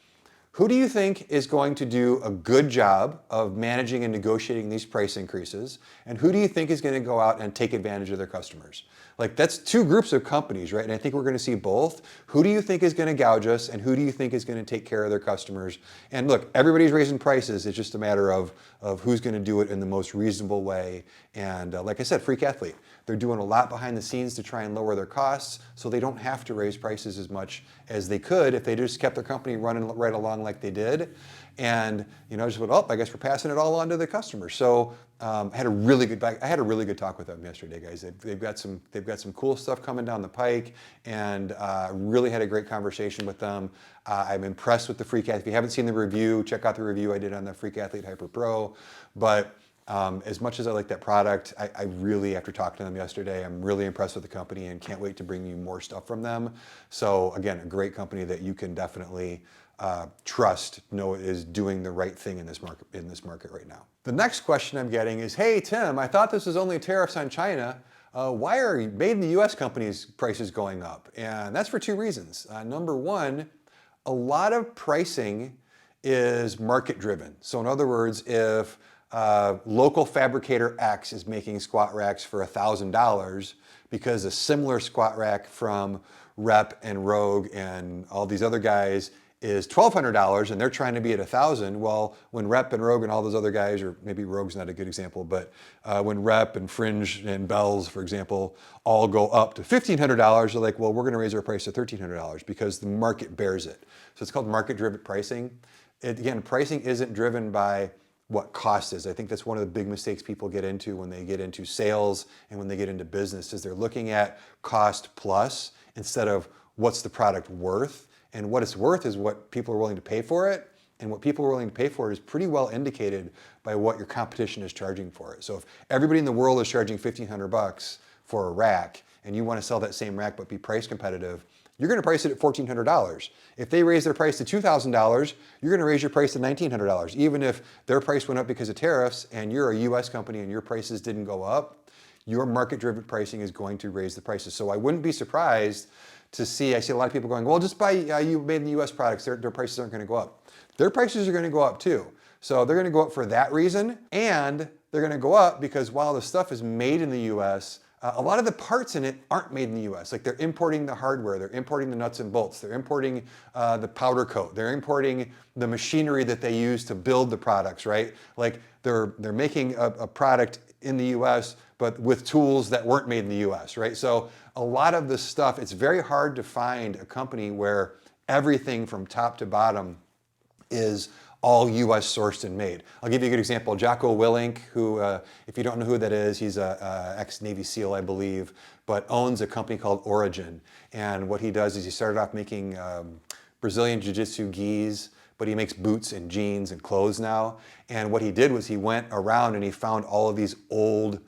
Who do you think is going to do a good job of managing and negotiating these price increases? And who do you think is going to go out and take advantage of their customers? Like, that's two groups of companies, right? And I think we're going to see both. Who do you think is going to gouge us, and who do you think is going to take care of their customers? And look, everybody's raising prices. It's just a matter of who's going to do it in the most reasonable way. And like I said, Freak Athlete, they're doing a lot behind the scenes to try and lower their costs so they don't have to raise prices as much as they could if they just kept their company running right along like they did. And just went, I guess we're passing it all on to the customer. So I had a really good talk with them yesterday, guys. They've got some cool stuff coming down the pike, and really had a great conversation with them. I'm impressed with the Freak Athlete. If you haven't seen the review, check out the review I did on the Freak Athlete Hyper Pro. But as much as I like that product, I really, after talking to them yesterday, I'm really impressed with the company and can't wait to bring you more stuff from them. So again, a great company that you can definitely trust, know is doing the right thing in this market right now. The next question I'm getting is, hey Tim, I thought this was only tariffs on China. Why are made in the US companies' prices going up? And that's for two reasons. Number one, a lot of pricing is market driven. So in other words, if local fabricator X is making squat racks for $1,000 because a similar squat rack from Rep and Rogue and all these other guys is $1,200 and they're trying to be at $1,000. Well, when Rep and Rogue and all those other guys, or maybe Rogue's not a good example, but when Rep and Fringe and Bells, for example, all go up to $1,500, they're like, well, we're going to raise our price to $1,300 because the market bears it. So it's called market-driven pricing. Again, pricing isn't driven by what cost is. I think that's one of the big mistakes people get into when they get into sales and when they get into business, is they're looking at cost plus instead of what's the product worth. And what it's worth is what people are willing to pay for it. And what people are willing to pay for it is pretty well indicated by what your competition is charging for it. So if everybody in the world is charging $1,500 for a rack and you want to sell that same rack but be price competitive, you're going to price it at $1,400. If they raise their price to $2,000, you're going to raise your price to $1,900. Even if their price went up because of tariffs and you're a US company and your prices didn't go up, your market-driven pricing is going to raise the prices. So I wouldn't be surprised to see, I see a lot of people going, well, just buy you made in the US products, their prices aren't going to go up. Their prices are going to go up too. So they're going to go up for that reason, and they're going to go up because while the stuff is made in the US, a lot of the parts in it aren't made in the US. Like they're importing the hardware, they're importing the nuts and bolts, they're importing the powder coat, they're importing the machinery that they use to build the products, right? Like they're making a product in the US, but with tools that weren't made in the US, right? So a lot of this stuff, it's very hard to find a company where everything from top to bottom is all US sourced and made. I'll give you a good example. Jocko Willink, who, if you don't know who that is, he's a ex-Navy SEAL, I believe, but owns a company called Origin. And what he does is he started off making Brazilian Jiu-Jitsu gis, but he makes boots and jeans and clothes now. And what he did was he went around and he found all of these old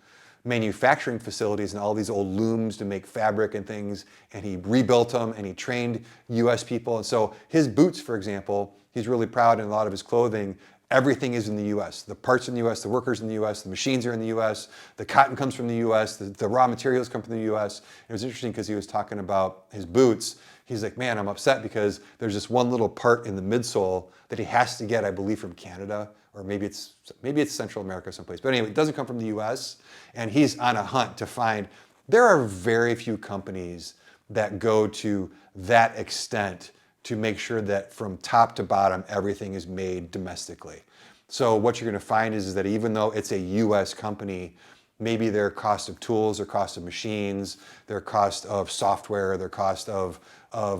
manufacturing facilities and all these old looms to make fabric and things, and he rebuilt them and he trained US people. And so his boots, for example, he's really proud in a lot of his clothing, everything is in the US. The parts in the US, the workers in the US, the machines are in the US, the cotton comes from the US, the raw materials come from the US. It was interesting because he was talking about his boots. He's like, man, I'm upset because there's this one little part in the midsole that he has to get, I believe, from Canada, or maybe it's Central America someplace. But anyway, it doesn't come from the US, and he's on a hunt to find. There are very few companies that go to that extent to make sure that from top to bottom, everything is made domestically. So what you're going to find is that even though it's a US company, maybe their cost of tools, their cost of machines, their cost of software, their cost of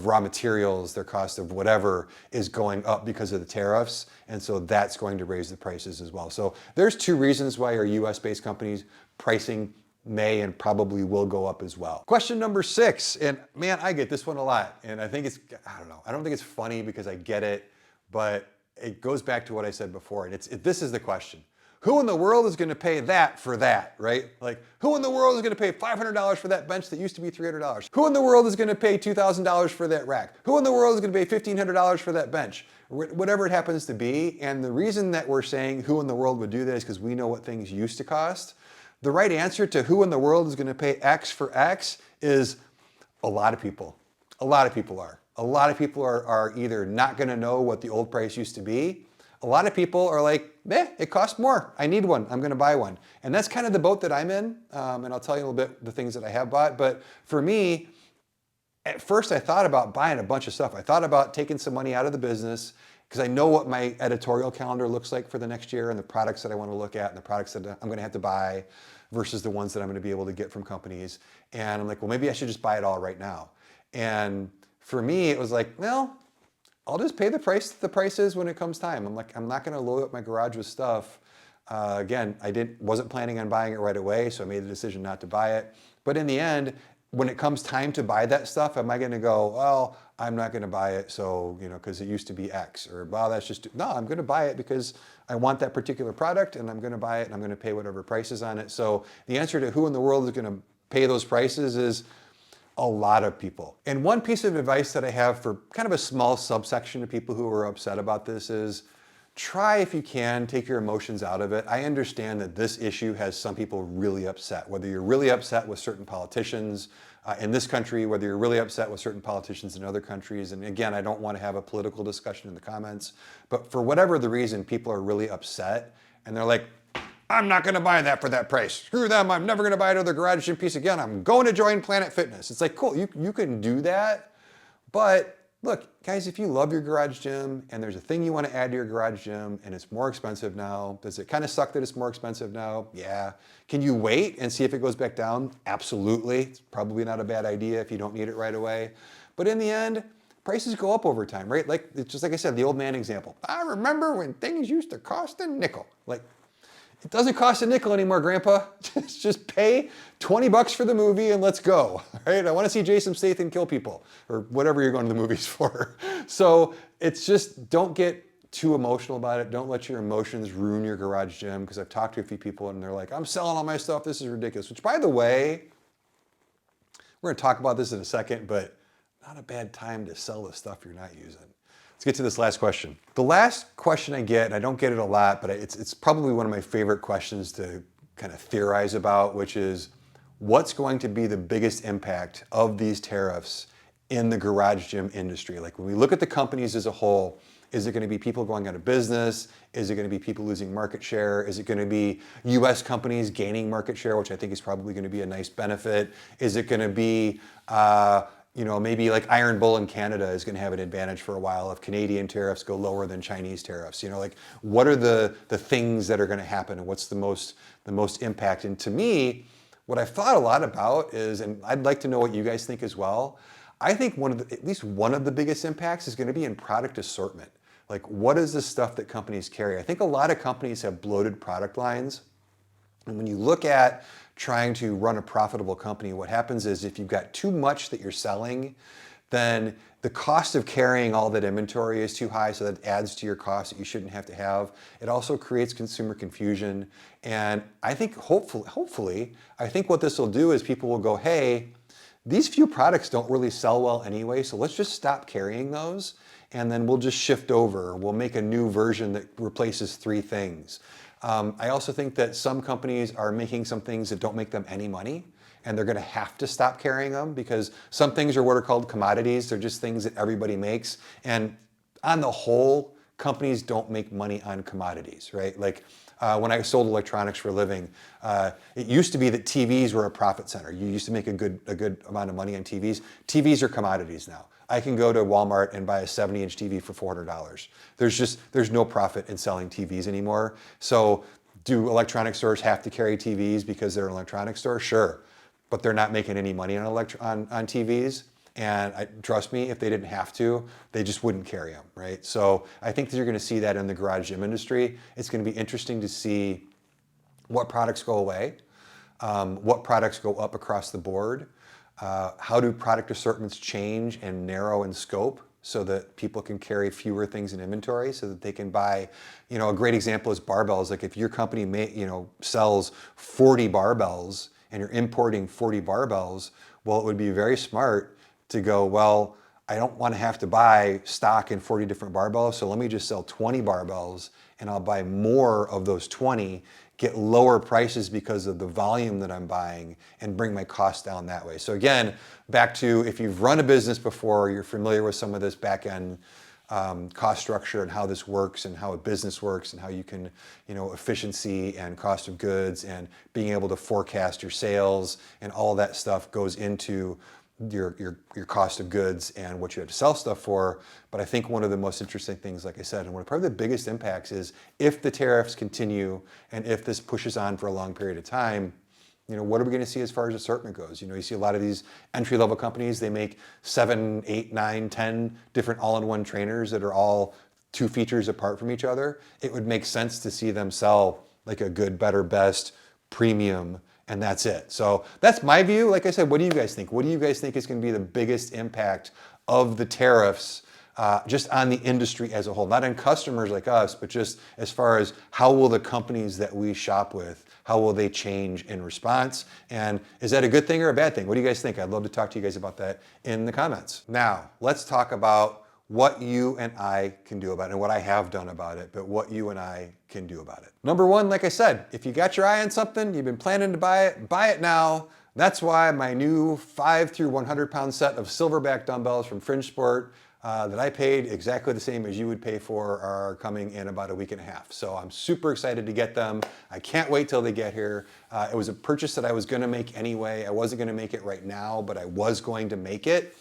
raw materials, their cost of whatever is going up because of the tariffs. And so that's going to raise the prices as well. So there's two reasons why our US-based companies pricing may and probably will go up as well. Question number 6, and man, I get this one a lot. And I think I don't know, I don't think it's funny because I get it, but it goes back to what I said before. And this is the question. Who in the world is going to pay that for that, right? Like, who in the world is going to pay $500 for that bench that used to be $300? Who in the world is going to pay $2,000 for that rack? Who in the world is going to pay $1,500 for that bench? Whatever it happens to be. And the reason that we're saying who in the world would do that is because we know what things used to cost. The right answer to who in the world is going to pay X for X is a lot of people. A lot of people are. A lot of people are either not going to know what the old price used to be. A lot of people are like, it costs more. I need one. I'm going to buy one. And that's kind of the boat that I'm in. And I'll tell you a little bit the things that I have bought. But for me, at first I thought about buying a bunch of stuff. I thought about taking some money out of the business because I know what my editorial calendar looks like for the next year and the products that I want to look at and the products that I'm going to have to buy versus the ones that I'm going to be able to get from companies. And I'm like, well, maybe I should just buy it all right now. And for me, it was like, well, I'll just pay the prices when it comes time. I'm like, I'm not going to load up my garage with stuff. Again, wasn't planning on buying it right away, so I made the decision not to buy it. But in the end, when it comes time to buy that stuff, am I going to go, well, I'm not going to buy it, so because it used to be X, or well, that's just no. I'm going to buy it because I want that particular product, and I'm going to buy it, and I'm going to pay whatever price is on it. So the answer to who in the world is going to pay those prices is a lot of people. And one piece of advice that I have for kind of a small subsection of people who are upset about this is try, if you can, take your emotions out of it. I understand that this issue has some people really upset, whether you're really upset with certain politicians in this country, whether you're really upset with certain politicians in other countries. And again, I don't want to have a political discussion in the comments, but for whatever the reason, people are really upset and they're like, I'm not going to buy that for that price. Screw them. I'm never going to buy another garage gym piece again. I'm going to join Planet Fitness. It's like, cool, you can do that, but look, guys, if you love your garage gym and there's a thing you want to add to your garage gym and it's more expensive now, does it kind of suck that it's more expensive now? Yeah. Can you wait and see if it goes back down? Absolutely. It's probably not a bad idea if you don't need it right away. But in the end, prices go up over time, right? Like, it's just like I said, the old man example. I remember when things used to cost a nickel. Like, it doesn't cost a nickel anymore, Grandpa. Just pay 20 bucks for the movie and let's go, right? I want to see Jason Statham kill people or whatever you're going to the movies for. So it's just, don't get too emotional about it. Don't let your emotions ruin your garage gym, because I've talked to a few people and they're like, I'm selling all my stuff. This is ridiculous. Which, by the way, we're going to talk about this in a second, but not a bad time to sell the stuff you're not using. Let's get to this last question. The last question I get, and I don't get it a lot, but it's probably one of my favorite questions to kind of theorize about, which is, what's going to be the biggest impact of these tariffs in the garage gym industry? Like, when we look at the companies as a whole, is it going to be people going out of business? Is it going to be people losing market share? Is it going to be US companies gaining market share, which I think is probably going to be a nice benefit? Is it going to be maybe like Iron Bull in Canada is going to have an advantage for a while if Canadian tariffs go lower than Chinese tariffs? Like, what are the things that are going to happen, and what's the most impact? And to me, what I've thought a lot about is, and I'd like to know what you guys think as well, I think at least one of the biggest impacts is going to be in product assortment. Like, what is the stuff that companies carry? I think a lot of companies have bloated product lines. And when you look at trying to run a profitable company, what happens is, if you've got too much that you're selling, then the cost of carrying all that inventory is too high, so that adds to your cost that you shouldn't have to have. It also creates consumer confusion. And I think hopefully, I think what this will do is people will go, hey, these few products don't really sell well anyway, so let's just stop carrying those, and then we'll just shift over. We'll make a new version that replaces 3 things. I also think that some companies are making some things that don't make them any money, and they're going to have to stop carrying them, because some things are what are called commodities. They're just things that everybody makes. And on the whole, companies don't make money on commodities, right? Like, when I sold electronics for a living, it used to be that TVs were a profit center. You used to make a good amount of money on TVs. TVs are commodities now. I can go to Walmart and buy a 70-inch TV for $400. There's no profit in selling TVs anymore. So do electronic stores have to carry TVs because they're an electronic store? Sure, but they're not making any money on TVs. And trust me, if they didn't have to, they just wouldn't carry them, right? So I think that you're going to see that in the garage gym industry. It's going to be interesting to see what products go away, what products go up across the board. How do product assortments change and narrow in scope so that people can carry fewer things in inventory, so that they can buy, a great example is barbells. Like, if your company sells 40 barbells and you're importing 40 barbells, well, it would be very smart to go, well, I don't want to have to buy stock in 40 different barbells, so let me just sell 20 barbells, and I'll buy more of those 20, get lower prices because of the volume that I'm buying, and bring my costs down that way. So again, back to, if you've run a business before, you're familiar with some of this back end cost structure and how this works and how a business works and how you can, efficiency and cost of goods and being able to forecast your sales, and all that stuff goes into your cost of goods and what you have to sell stuff for. But I think one of the most interesting things, like I said, and one of probably the biggest impacts is, if the tariffs continue and if this pushes on for a long period of time, what are we going to see as far as assortment goes? You see a lot of these entry-level companies, they make 7, 8, 9, 10 different all-in-one trainers that are all 2 features apart from each other. It would make sense to see them sell like a good, better, best, premium, and that's it. So that's my view. Like I said, what do you guys think? What do you guys think is going to be the biggest impact of the tariffs, just on the industry as a whole? Not on customers like us, but just as far as how will the companies that we shop with, how will they change in response? And is that a good thing or a bad thing? What do you guys think? I'd love to talk to you guys about that in the comments. Now, let's talk about what you and I can do about it, and what I have done about it, but what you and I can do about it. Number 1, like I said, if you got your eye on something, you've been planning to buy it now. That's why my new 5 through 100 pound set of silverback dumbbells from Fringe Sport that I paid exactly the same as you would pay for are coming in about a week and a half. So I'm super excited to get them. I can't wait till they get here. It was a purchase that I was going to make anyway. I wasn't going to make it right now, but I was going to make it.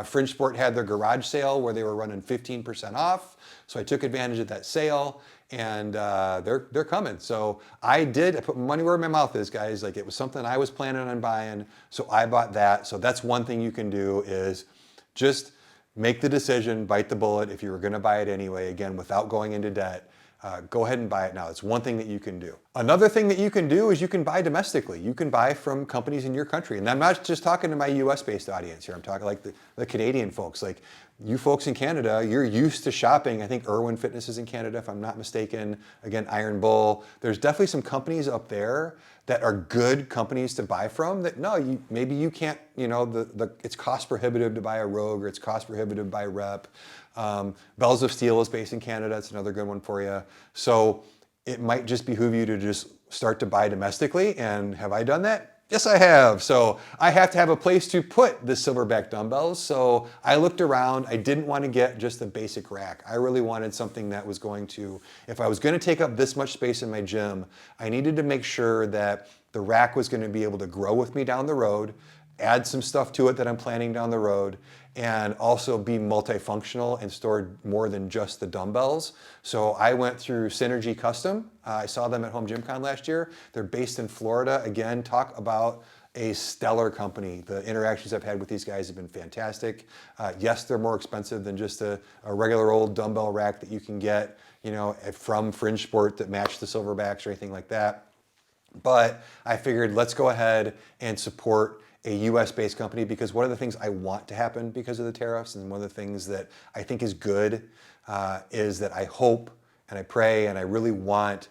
Fringe Sport had their garage sale where they were running 15% off. So I took advantage of that sale, and they're coming. So I put money where my mouth is, guys. Like, it was something I was planning on buying, so I bought that. So that's one thing you can do, is just make the decision, bite the bullet. If you were going to buy it anyway, again, without going into debt, go ahead and buy it now. It's one thing that you can do. Another thing that you can do is you can buy domestically. You can buy from companies in your country. And I'm not just talking to my US-based audience here. I'm talking like the Canadian folks. Like, you folks in Canada, you're used to shopping. I think Irwin Fitness is in Canada, if I'm not mistaken. Again, Iron Bull. There's definitely some companies up there that are good companies to buy from that, no, maybe you can't, it's cost prohibitive to buy a Rogue, or it's cost prohibitive to buy Rep. Bells of Steel is based in Canada. It's another good one for you. So it might just behoove you to just start to buy domestically. And have I done that? Yes, I have. So I have to have a place to put the silverback dumbbells. So I looked around. I didn't want to get just a basic rack. I really wanted something that was going to, if I was going to take up this much space in my gym, I needed to make sure that the rack was going to be able to grow with me down the road, add some stuff to it that I'm planning down the road, and also be multifunctional and store more than just the dumbbells. So I went through Synergy Custom. I saw them at Home GymCon last year. They're based in Florida. Again, talk about a stellar company. The interactions I've had with these guys have been fantastic. Yes, they're more expensive than just a regular old dumbbell rack that you can get, from Fringe Sport that match the silverbacks or anything like that. But I figured, let's go ahead and support a US-based company, because one of the things I want to happen because of the tariffs, and one of the things that I think is good, is that I hope and I pray and I really want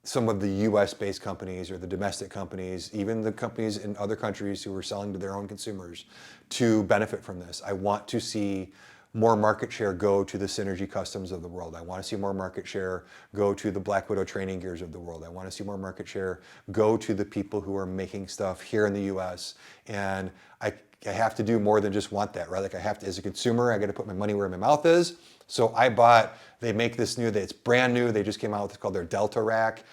some of the US-based companies, or the domestic companies, even the companies in other countries who are selling to their own consumers, to benefit from this. I want to see more market share go to the Synergy Customs of the world. I want to see more market share go to the Black Widow training gears of the world. I want to see more market share go to the people who are making stuff here in the US. And I have to do more than just want that, right? Like, I have to, as a consumer, I got to put my money where my mouth is. So they make this new, it's brand new. They just came out with, it's called their Delta Rack.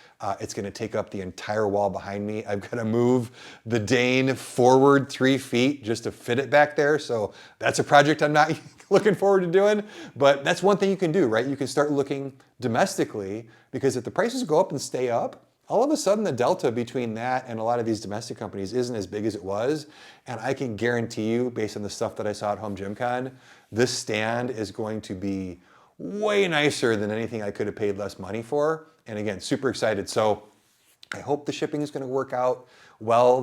It's going to take up the entire wall behind me. I've got to move the Dane forward 3 feet just to fit it back there. So that's a project I'm not looking forward to doing. But that's one thing you can do, right? You can start looking domestically, because if the prices go up and stay up, all of a sudden the delta between that and a lot of these domestic companies isn't as big as it was. And I can guarantee you, based on the stuff that I saw at Home GymCon, this stand is going to be way nicer than anything I could have paid less money for. And again, super excited. So I hope the shipping is going to work out well.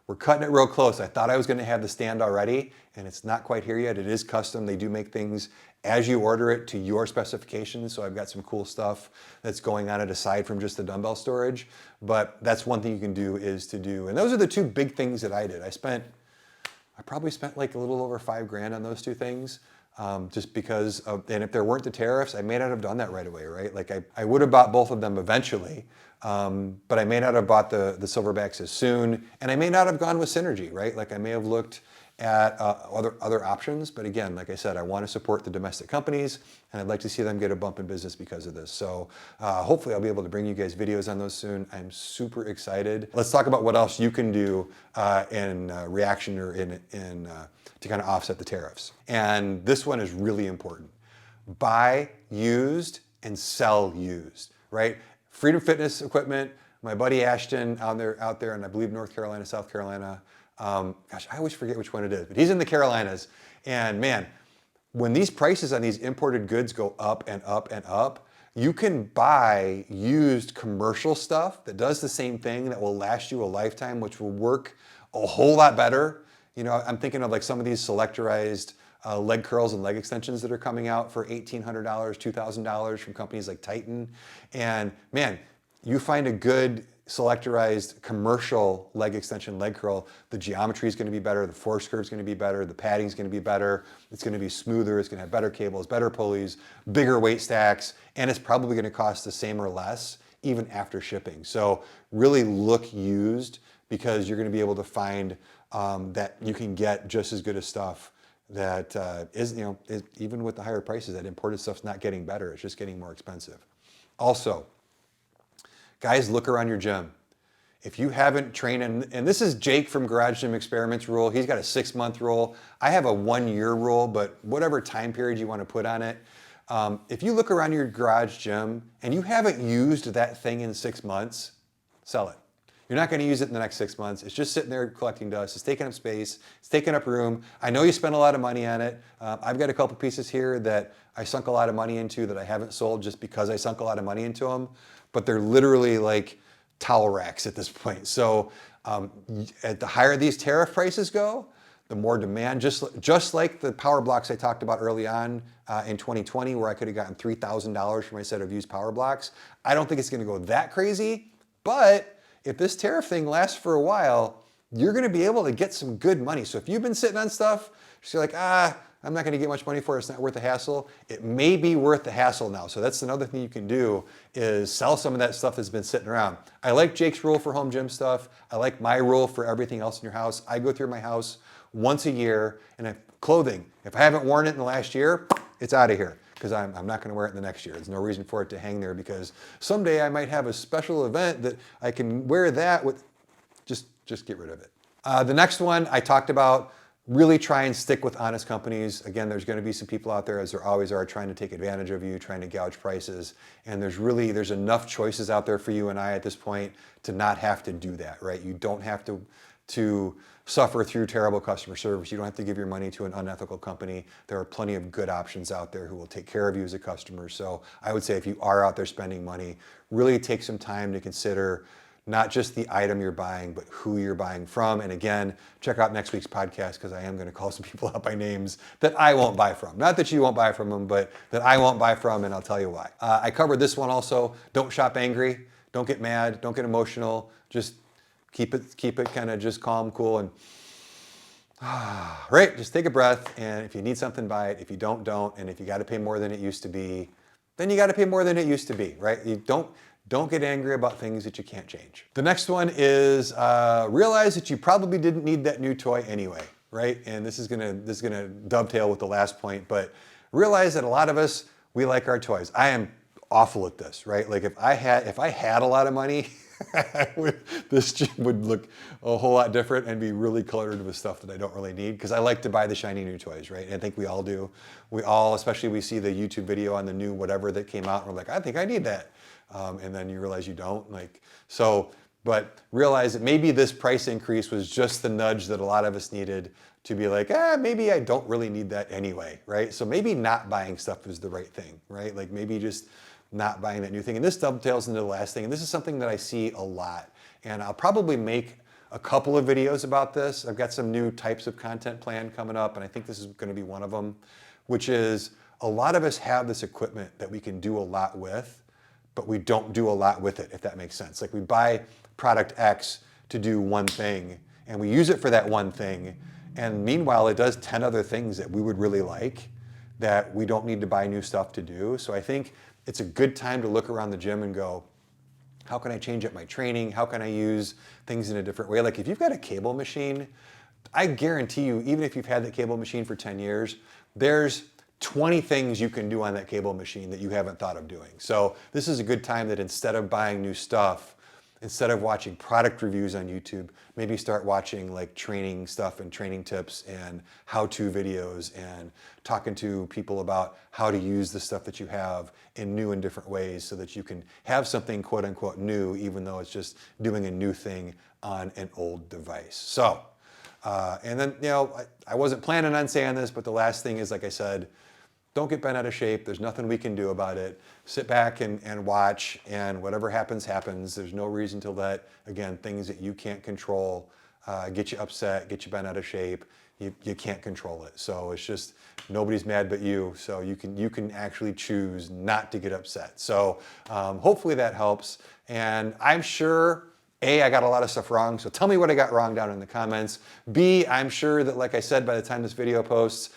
We're cutting it real close. I thought I was going to have the stand already, and it's not quite here yet. It is custom. They do make things as you order it to your specifications. So I've got some cool stuff that's going on it aside from just the dumbbell storage. But that's one thing you can do, and those are the two big things that I did. I probably spent like a little over $5,000 on those two things. Just because and if there weren't the tariffs, I may not have done that right away, right? Like, I would have bought both of them eventually, but I may not have bought the silverbacks as soon, and I may not have gone with Synergy, right? Like, I may have looked at other options, but again, like I said, I want to support the domestic companies, and I'd like to see them get a bump in business because of this. So hopefully I'll be able to bring you guys videos on those soon. I'm super excited. Let's talk about what else you can do in reaction, or to kind of offset the tariffs. And this one is really important. Buy used and sell used, right? Freedom Fitness equipment, my buddy Ashton out there in, I believe, North Carolina, South Carolina. Gosh, I always forget which one it is, but he's in the Carolinas. And man, when these prices on these imported goods go up and up and up, you can buy used commercial stuff that does the same thing, that will last you a lifetime, which will work a whole lot better. I'm thinking of like some of these selectorized leg curls and leg extensions that are coming out for $1,800, $2,000 from companies like Titan. And man, you find a good selectorized commercial leg extension leg curl, the geometry is going to be better, the force curve is going to be better, the padding is going to be better, it's going to be smoother, it's going to have better cables, better pulleys, bigger weight stacks, and it's probably going to cost the same or less even after shipping. So really look used, because you're going to be able to find that you can get just as good a stuff that even with the higher prices, that imported stuff's not getting better, it's just getting more expensive. Also, guys, look around your gym. If you haven't trained, and this is Jake from Garage Gym Experiments rule. He's got a 6-month rule. I have a 1-year rule, but whatever time period you want to put on it. If you look around your garage gym and you haven't used that thing in 6 months, sell it. You're not going to use it in the next 6 months. It's just sitting there collecting dust. It's taking up space. It's taking up room. I know you spent a lot of money on it. I've got a couple pieces here that I sunk a lot of money into that I haven't sold just because I sunk a lot of money into them. But they're literally like towel racks at this point. So at the higher these tariff prices go, the more demand, just like the power blocks I talked about early on in 2020, where I could have gotten $3,000 for my set of used power blocks. I don't think it's going to go that crazy, but if this tariff thing lasts for a while, you're going to be able to get some good money. So if you've been sitting on stuff, you're like, I'm not going to get much money for it. It's not worth the hassle. It may be worth the hassle now. So that's another thing you can do is sell some of that stuff that's been sitting around. I like Jake's rule for home gym stuff. I like my rule for everything else in your house. I go through my house once a year, and clothing, if I haven't worn it in the last year, it's out of here because I'm not going to wear it in the next year. There's no reason for it to hang there because someday I might have a special event that I can wear that with. Just get rid of it. The next one I talked about, really try and stick with honest companies. Again, there's going to be some people out there, as there always are, trying to take advantage of you, trying to gouge prices. And there's enough choices out there for you and I at this point to not have to do that, right? You don't have to suffer through terrible customer service. You don't have to give your money to an unethical company. There are plenty of good options out there who will take care of you as a customer. So I would say if you are out there spending money, really take some time to consider not just the item you're buying, but who you're buying from. And again, check out next week's podcast because I am going to call some people out by names that I won't buy from. Not that you won't buy from them, but that I won't buy from, and I'll tell you why. I covered this one also. Don't shop angry. Don't get mad. Don't get emotional. Just keep it kind of just calm, cool, and right, just take a breath, and if you need something, buy it. If you don't, and if you got to pay more than it used to be, then you got to pay more than it used to be, right? You don't get angry about things that you can't change. The next one is realize that you probably didn't need that new toy anyway, right? And this is gonna dovetail with the last point, but realize that a lot of us, we like our toys. I am awful at this, right? Like if I had a lot of money, this gym would look a whole lot different and be really cluttered with stuff that I don't really need because I like to buy the shiny new toys, right? And I think we all do. We all, especially we see the YouTube video on the new whatever that came out and we're like, I think I need that. And then you realize you don't. But realize that maybe this price increase was just the nudge that a lot of us needed to be like, maybe I don't really need that anyway, right? So maybe not buying stuff is the right thing, right? Like maybe just not buying that new thing. And this dovetails into the last thing. And this is something that I see a lot. And I'll probably make a couple of videos about this. I've got some new types of content planned coming up, and I think this is going to be one of them, which is a lot of us have this equipment that we can do a lot with, but we don't do a lot with it, if that makes sense. Like we buy product X to do one thing, and we use it for that one thing, and meanwhile, it does 10 other things that we would really like that we don't need to buy new stuff to do. So I think it's a good time to look around the gym and go, how can I change up my training? How can I use things in a different way? Like if you've got a cable machine, I guarantee you, even if you've had that cable machine for 10 years, there's 20 things you can do on that cable machine that you haven't thought of doing. So this is a good time that instead of buying new stuff, instead of watching product reviews on YouTube, maybe start watching like training stuff and training tips and how-to videos and talking to people about how to use the stuff that you have in new and different ways so that you can have something quote unquote new, even though it's just doing a new thing on an old device. So, and then, I wasn't planning on saying this, but the last thing is, like I said, don't get bent out of shape. There's nothing we can do about it. Sit back and watch, and whatever happens, happens. There's no reason to let, again, things that you can't control get you upset, get you bent out of shape. You can't control it. So it's just, nobody's mad but you. So you can actually choose not to get upset. So hopefully that helps. And I'm sure, A, I got a lot of stuff wrong, so tell me what I got wrong down in the comments. B, I'm sure that, like I said, by the time this video posts,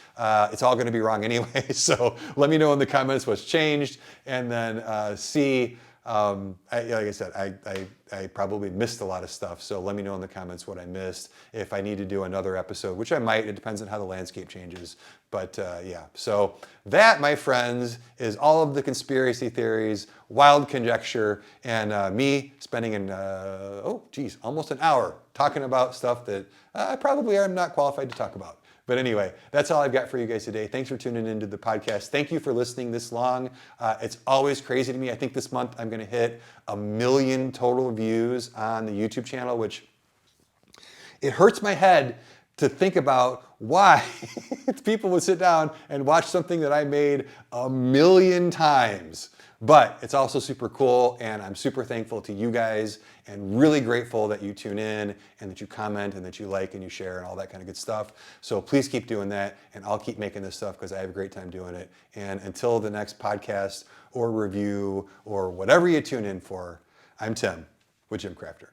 it's all gonna be wrong anyway, so let me know in the comments what's changed. And then C, like I said, I probably missed a lot of stuff. So let me know in the comments what I missed. If I need to do another episode, which I might, it depends on how the landscape changes. But yeah, so that, my friends, is all of the conspiracy theories, wild conjecture, and me spending almost an hour talking about stuff that I probably am not qualified to talk about. But anyway, that's all I've got for you guys today. Thanks for tuning into the podcast. Thank you for listening this long. It's always crazy to me. I think this month I'm going to hit 1 million total views on the YouTube channel, which it hurts my head to think about why people would sit down and watch something that I made 1 million times. But it's also super cool, and I'm super thankful to you guys and really grateful that you tune in and that you comment and that you like and you share and all that kind of good stuff. So please keep doing that, and I'll keep making this stuff because I have a great time doing it. And until the next podcast or review or whatever you tune in for, I'm Tim with GymCrafter.